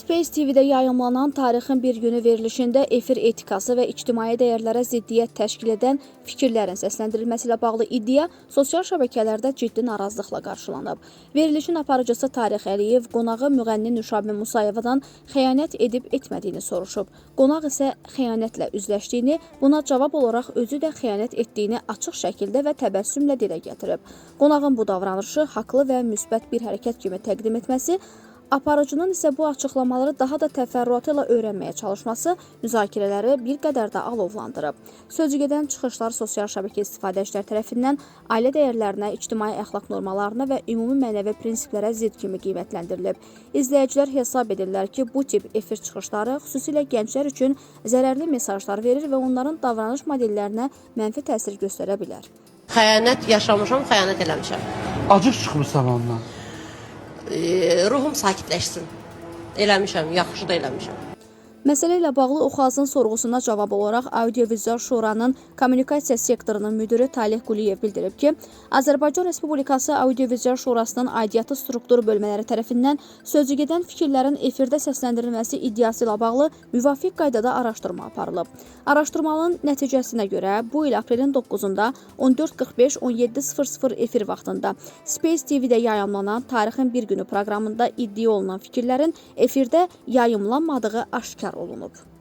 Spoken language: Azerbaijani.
Space TV-də yayımlanan Tarixin Bir Günü verilişində efir etikası və ictimai dəyərlərə ziddiyyət təşkil edən fikirlərin səsləndirilməsi ilə bağlı iddia sosial şəbəkələrdə ciddi narazılıqla qarşılanıb. Verilişin aparıcısı Tarix Əliyev qonağı müğənni Nüşabə Musayevadan xəyanət edib etmədiyini soruşub. Qonaq isə xəyanətlə üzləşdiyini, buna cavab olaraq özü də xəyanət etdiyini açıq şəkildə və təbəssümlə dilə gətirib. Qonağın bu davranışı haqlı və müsbət bir hərəkət kimi təqdim etməsi, aparıcının isə bu açıqlamaları daha da təfərrüatı ilə öyrənməyə çalışması müzakirələri bir qədər də alovlandırıb. Sözügedən çıxışlar sosial şəbəkə istifadəçiləri tərəfindən ailə dəyərlərinə, ictimai əxlaq normalarına və ümumi mənəvi prinsiplərə zidd kimi qiymətləndirilib. İzləyicilər hesab edirlər ki, bu tip efir çıxışları xüsusilə gənclər üçün zərərli mesajlar verir və onların davranış modellərinə mənfi təsir göstərə bilər. Xəyanət yaşamışam, xəyanət eləmişəm. Acıq çıxmırsan ondan. Ruhum sakitləşsin. Eləmişəm, yaxşı da eləmişəm. Məsələ ilə bağlı Oxazın sorğusuna cavab olaraq Audiovizual Şuranın kommunikasiya sektorunun müdiri Talih Quliyev bildirib ki, Azərbaycan Respublikası Audiovizual Şurasının aidiyyatı struktur bölmələri tərəfindən sözügedən fikirlərin efirdə səsləndirilməsi iddiası ilə bağlı müvafiq qaydada araşdırma aparılıb. Araşdırmanın nəticəsinə görə bu il aprelin 9-da 14:45-17:00 efir vaxtında Space TV-də yayımlanan Tarixin Bir Günü proqramında iddia olunan fikirlərin efirdə yayımlanmadığı aşkar olunub.